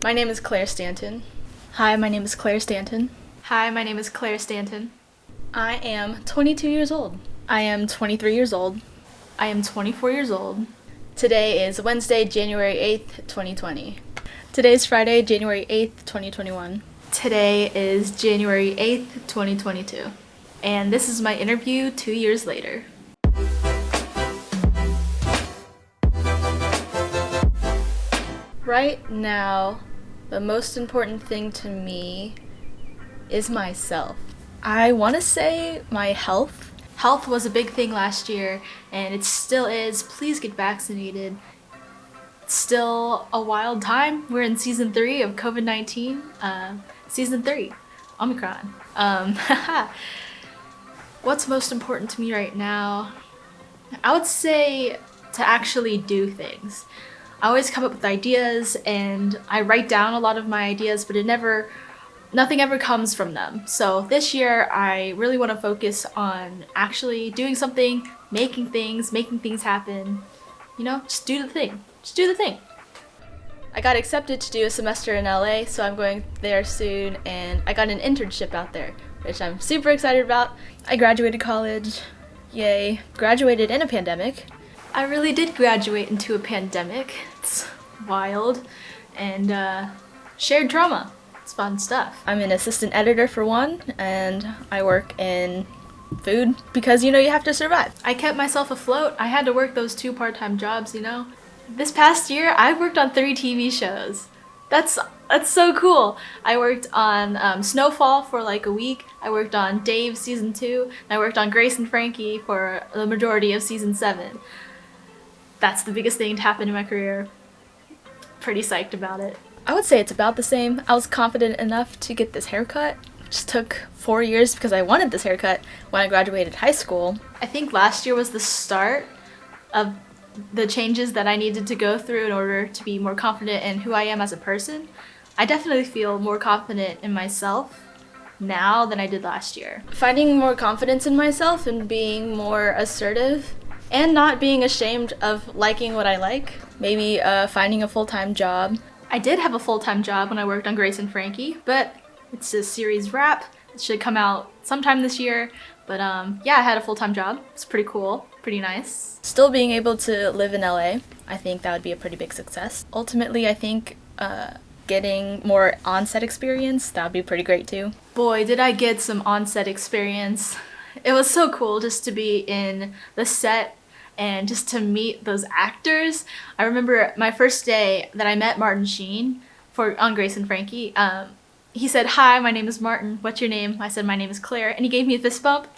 My name is Claire Stanton. Hi, my name is Claire Stanton. Hi, my name is Claire Stanton. I am 22 years old. I am 23 years old. I am 24 years old. Today is Wednesday, January 8th, 2020. Today's Friday, January 8th, 2021. Today is January 8th, 2022. And this is my interview 2 years later. Right now, the most important thing to me is myself. I want to say my health. Health was a big thing last year, and it still is. Please get vaccinated. It's still a wild time. We're in season 3 of COVID-19. Season 3, Omicron. What's most important to me right now? I would say to actually do things. I always come up with ideas and I write down a lot of my ideas, but nothing ever comes from them. So this year I really want to focus on actually doing something, making things happen. You know, just do the thing. Just do the thing. I got accepted to do a semester in LA, so I'm going there soon, and I got an internship out there, which I'm super excited about. I graduated college. Yay. Graduated in a pandemic. I really did graduate into a pandemic. It's wild. And shared trauma. It's fun stuff. I'm an assistant editor for one, and I work in food because, you have to survive. I kept myself afloat. I had to work those 2 part-time jobs, This past year, I worked on 3 TV shows. That's so cool. I worked on Snowfall for like a week. I worked on Dave season 2. And I worked on Grace and Frankie for the majority of season 7. That's the biggest thing to happen in my career. Pretty psyched about it. I would say it's about the same. I was confident enough to get this haircut. It just took 4 years because I wanted this haircut when I graduated high school. I think last year was the start of the changes that I needed to go through in order to be more confident in who I am as a person. I definitely feel more confident in myself now than I did last year. Finding more confidence in myself and being more assertive and not being ashamed of liking what I like. Maybe finding a full-time job. I did have a full-time job when I worked on Grace and Frankie, but it's a series wrap. It should come out sometime this year. But yeah, I had a full-time job. It's pretty cool, pretty nice. Still being able to live in LA, I think that would be a pretty big success. Ultimately, I think getting more on-set experience, that would be pretty great too. Boy, did I get some on-set experience. It was so cool just to be in the set and just to meet those actors. I remember my first day that I met Martin Sheen on Grace and Frankie. He said, "Hi, my name is Martin. What's your name?" I said, "My name is Claire." And he gave me a fist bump.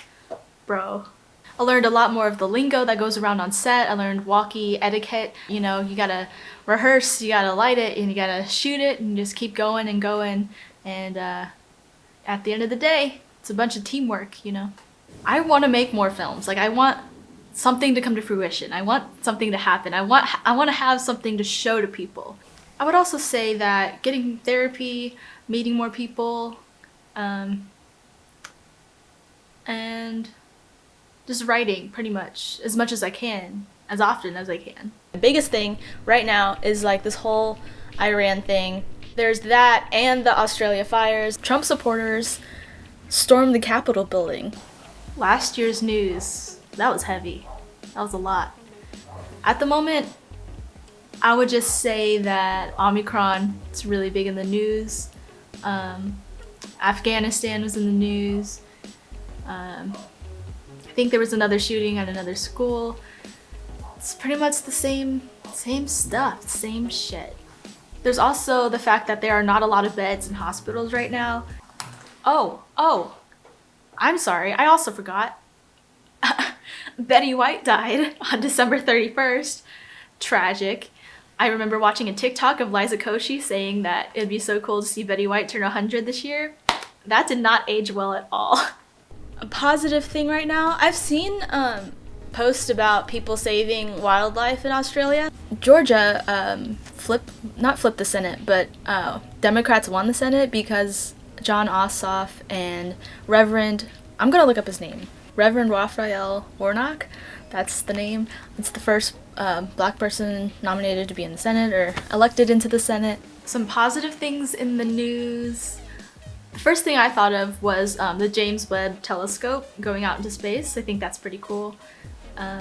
Bro. I learned a lot more of the lingo that goes around on set. I learned walkie etiquette. You gotta rehearse, you gotta light it, and you gotta shoot it, and just keep going and going. And at the end of the day, it's a bunch of teamwork, I want to make more films. I want something to come to fruition. I want something to happen. I want to have something to show to people. I would also say that getting therapy, meeting more people, and just writing pretty much as I can, as often as I can. The biggest thing right now is this whole Iran thing. There's that and the Australia fires. Trump supporters stormed the Capitol building. Last year's news, that was heavy. That was a lot. At the moment, I would just say that Omicron is really big in the news. Afghanistan was in the news. I think there was another shooting at another school. It's pretty much the same stuff, same shit. There's also the fact that there are not a lot of beds in hospitals right now. Oh, I'm sorry, I also forgot. Betty White died on December 31st. Tragic. I remember watching a TikTok of Liza Koshy saying that it'd be so cool to see Betty White turn 100 this year. That did not age well at all. A positive thing right now, I've seen posts about people saving wildlife in Australia. Georgia not flipped the Senate, but Democrats won the Senate because John Ossoff and I'm gonna look up his name, Reverend Raphael Warnock, that's the name. It's the first black person nominated to be in the Senate or elected into the Senate. Some positive things in the news. The first thing I thought of was the James Webb Telescope going out into space. I think that's pretty cool. I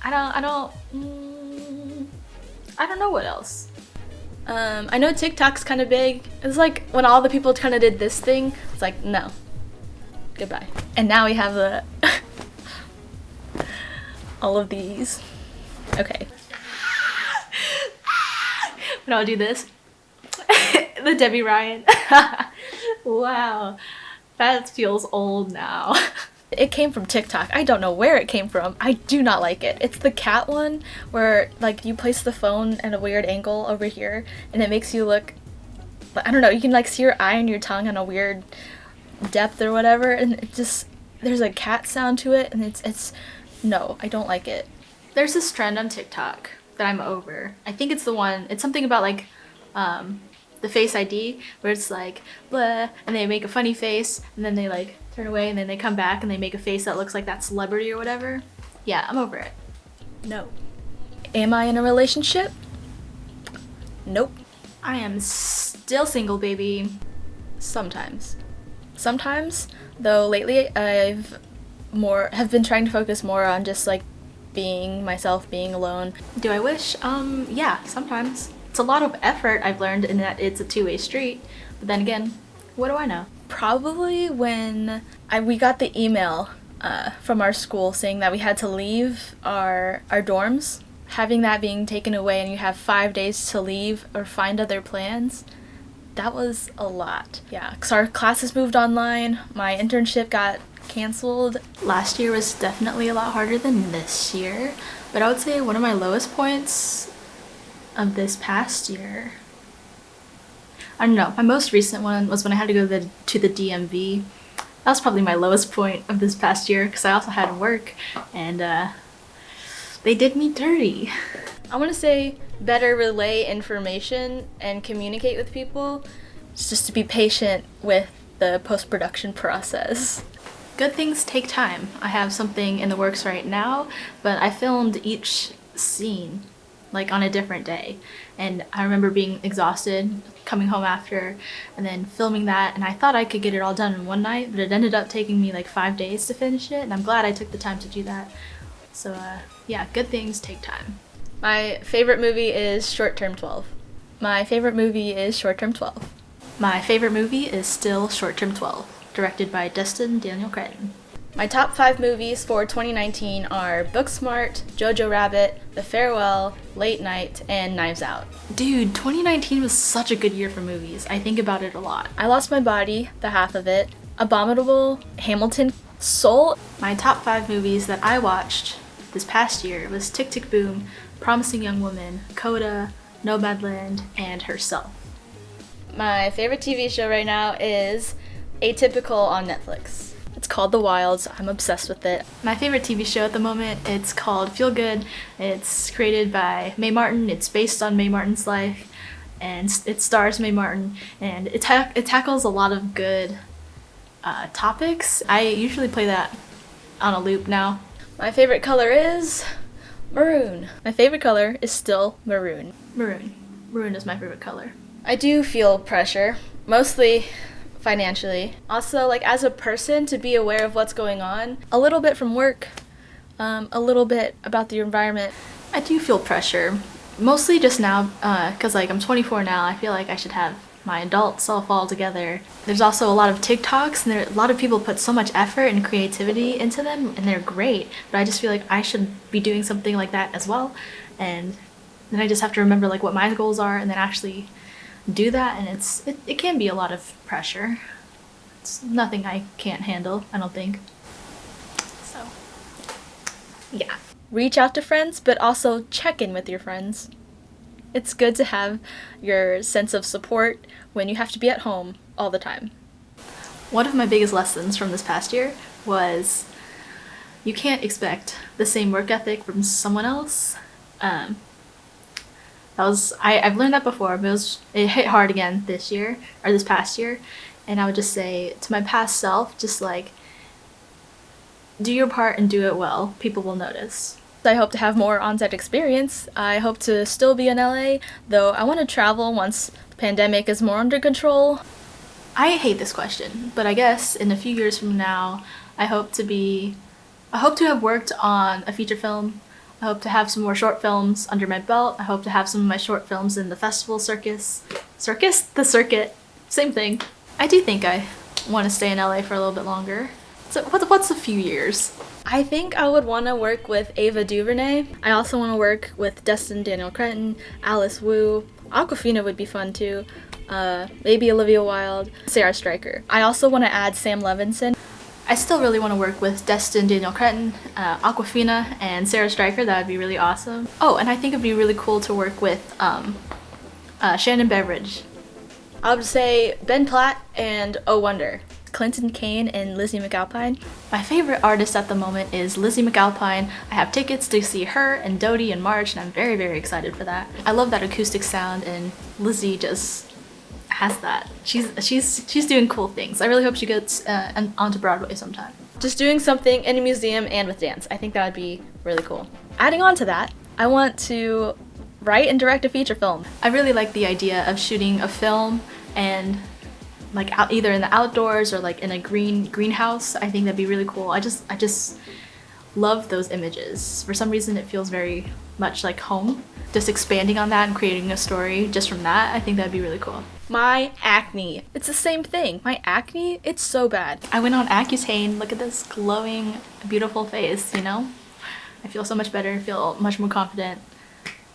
don't know what else. I know TikTok's kind of big. It's like when all the people kind of did this thing, it's like, no. Goodbye. And now we have the all of these. Okay. When I'll do this. The Debbie Ryan. Wow. That feels old now. It came from TikTok. I don't know where it came from. I do not like it. It's the cat one where like you place the phone at a weird angle over here and it makes you look, I don't know, you can like see your eye and your tongue on a weird depth or whatever, and it just, there's a cat sound to it, and it's no, I don't like it. There's this trend on TikTok that I'm over. I think it's the one, it's something about like the Face ID where it's like blah and they make a funny face and then they like turn away and then they come back and they make a face that looks like that celebrity or whatever. Yeah, I'm over it. No. Am I in a relationship? Nope. I am still single, baby. Sometimes. Sometimes, though lately have been trying to focus more on just like being myself, being alone. Do I wish? Yeah, sometimes. It's a lot of effort, I've learned, in that it's a two-way street. But then again, what do I know? Probably when we got the email from our school saying that we had to leave our dorms, having that being taken away and you have 5 days to leave or find other plans, that was a lot. Yeah, because our classes moved online, my internship got canceled. Last year was definitely a lot harder than this year, but I would say one of my lowest points of this past year, I don't know, my most recent one was when I had to go to the DMV. That was probably my lowest point of this past year because I also had work and they did me dirty. I want to say better relay information and communicate with people. It's just to be patient with the post-production process. Good things take time. I have something in the works right now, but I filmed each scene like on a different day, and I remember being exhausted coming home after and then filming that, and I thought I could get it all done in one night, but it ended up taking me like 5 days to finish it, and I'm glad I took the time to do that. So yeah, good things take time. My favorite movie is Short Term 12. My favorite movie is Short Term 12. My favorite movie is still Short Term 12, directed by Destin Daniel Cretton. My top 5 movies for 2019 are Booksmart, Jojo Rabbit, The Farewell, Late Night, and Knives Out. Dude, 2019 was such a good year for movies. I think about it a lot. I Lost My Body, the half of it, Abominable, Hamilton, Soul. My top 5 movies that I watched this past year was Tick Tick Boom, Promising Young Woman, Coda, Nomadland, and Herself. My favorite TV show right now is Atypical on Netflix. It's called The Wilds. I'm obsessed with it. My favorite TV show at the moment, it's called Feel Good. It's created by Mae Martin. It's based on Mae Martin's life, and it stars Mae Martin, and it tackles a lot of good topics. I usually play that on a loop now. My favorite color is maroon. My favorite color is still maroon. Maroon. Maroon is my favorite color. I do feel pressure, mostly financially. Also, like as a person, to be aware of what's going on. A little bit from work, a little bit about the environment. I do feel pressure, mostly just now, because like I'm 24 now. I feel like I should have my adult self all together. There's also a lot of TikToks, and a lot of people put so much effort and creativity into them, and they're great. But I just feel like I should be doing something like that as well. And then I just have to remember like what my goals are, and then actually do that. And it can be a lot of pressure. It's nothing I can't handle, I don't think. So, yeah. Reach out to friends, but also check in with your friends. It's good to have your sense of support when you have to be at home all the time. One of my biggest lessons from this past year was you can't expect the same work ethic from someone else. I've learned that before, but it hit hard again this past year, and I would just say to my past self, just like, do your part and do it well. People will notice. I hope to have more on-set experience. I hope to still be in LA, though I want to travel once the pandemic is more under control. I hate this question, but I guess in a few years from now, I hope to have worked on a feature film. I hope to have some more short films under my belt. I hope to have some of my short films in the festival the circuit, same thing. I do think I want to stay in LA for a little bit longer. So what's a few years? I think I would want to work with Ava DuVernay. I also want to work with Destin Daniel Cretton, Alice Wu. Awkwafina would be fun too. Maybe Olivia Wilde, Sarah Stryker. I also want to add Sam Levinson. I still really want to work with Destin Daniel Cretton, Awkwafina, and Sarah Stryker. That would be really awesome. Oh, and I think it'd be really cool to work with Shannon Beveridge. I would say Ben Platt and Oh Wonder. Clinton Kane and Lizzie McAlpine. My favorite artist at the moment is Lizzie McAlpine. I have tickets to see her and Dodie in March, and I'm very, very excited for that. I love that acoustic sound, and Lizzie just has that. She's doing cool things. I really hope she gets onto Broadway sometime. Just doing something in a museum and with dance. I think that would be really cool. Adding on to that, I want to write and direct a feature film. I really like the idea of shooting a film and like either in the outdoors or like in a greenhouse. I think that'd be really cool. I just love those images. For some reason it feels very much like home. Just expanding on that and creating a story just from that, I think that'd be really cool. My acne. It's the same thing. My acne, it's so bad. I went on Accutane. Look at this glowing, beautiful face, you know? I feel so much better, I feel much more confident.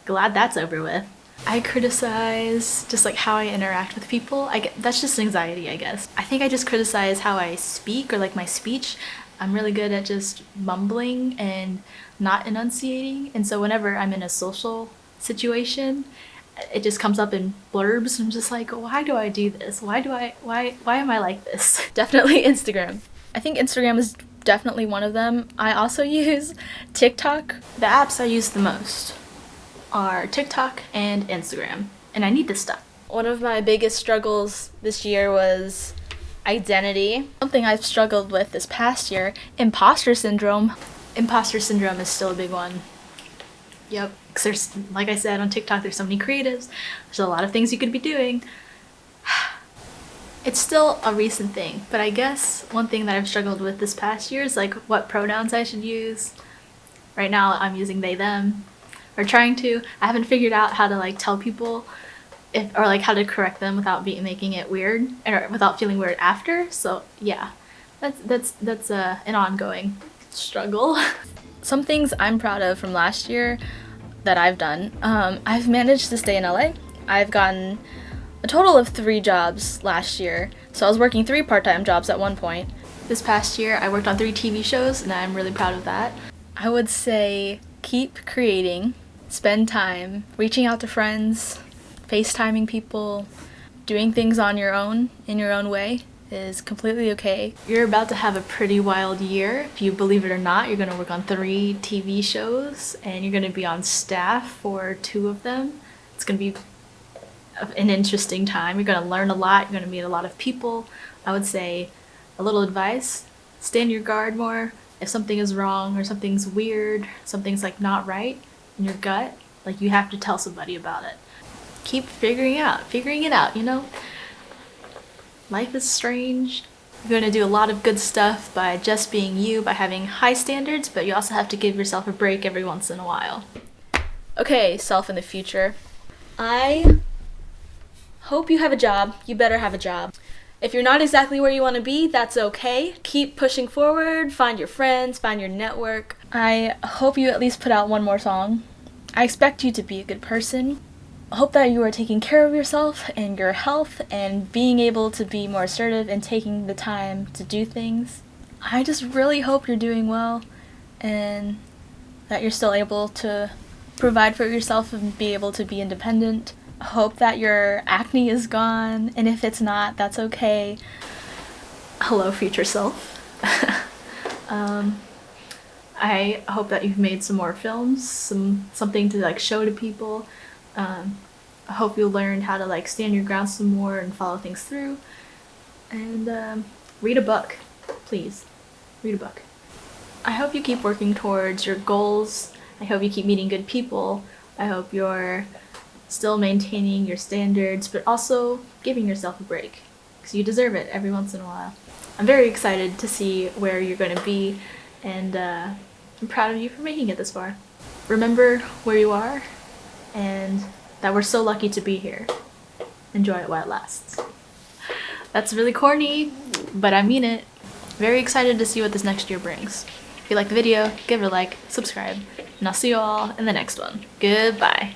Glad that's over with. I criticize just like how I interact with people. That's just anxiety, I guess. I think I just criticize how I speak or like my speech. I'm really good at just mumbling and not enunciating. And so whenever I'm in a social situation, it just comes up in blurbs. I'm just like, why do I do this? Why am I like this? Definitely Instagram. I think Instagram is definitely one of them. I also use TikTok. The apps I use the most are TikTok and Instagram, and I need to stop. One of my biggest struggles this year was identity. Something I've struggled with this past year, imposter syndrome. Imposter syndrome is still a big one. Yep, because there's, like I said, on TikTok, there's so many creatives. There's a lot of things you could be doing. It's still a recent thing, but I guess one thing that I've struggled with this past year is like what pronouns I should use. Right now, I'm using they, them, or trying to. I haven't figured out how to like tell people or like how to correct them without making it weird or without feeling weird after. So yeah, that's an ongoing struggle. Some things I'm proud of from last year that I've done. I've managed to stay in LA. I've gotten a total of 3 jobs last year. So I was working 3 part-time jobs at one point. This past year, I worked on 3 TV shows, and I'm really proud of that. I would say keep creating, spend time reaching out to friends, FaceTiming people, doing things on your own, in your own way is completely okay. You're about to have a pretty wild year. If you believe it or not, you're going to work on 3 TV shows, and you're going to be on staff for 2 of them. It's going to be an interesting time. You're going to learn a lot. You're going to meet a lot of people. I would say a little advice, stand your guard more. If something is wrong or something's weird, something's like not right in your gut, like you have to tell somebody about it. Keep figuring it out, you know? Life is strange. You're going to do a lot of good stuff by just being you, by having high standards, but you also have to give yourself a break every once in a while. Okay, self in the future. I hope you have a job. You better have a job. If you're not exactly where you want to be, that's okay. Keep pushing forward, find your friends, find your network. I hope you at least put out 1 more song. I expect you to be a good person. I hope that you are taking care of yourself and your health and being able to be more assertive and taking the time to do things. I just really hope you're doing well and that you're still able to provide for yourself and be able to be independent. I hope that your acne is gone, and if it's not, that's okay. Hello, future self. I hope that you've made some more films, something to like show to people. I hope you learned how to like stand your ground some more and follow things through. And read a book, please. Read a book. I hope you keep working towards your goals I hope you keep meeting good people. I hope you're still maintaining your standards, but also giving yourself a break, because you deserve it every once in a while. I'm very excited to see where you're going to be, and I'm proud of you for making it this far. Remember where you are, and that we're so lucky to be here. Enjoy it while it lasts. That's really corny, but I mean it. Very excited to see what this next year brings. If you like the video, give it a like, subscribe, and I'll see you all in the next one. Goodbye.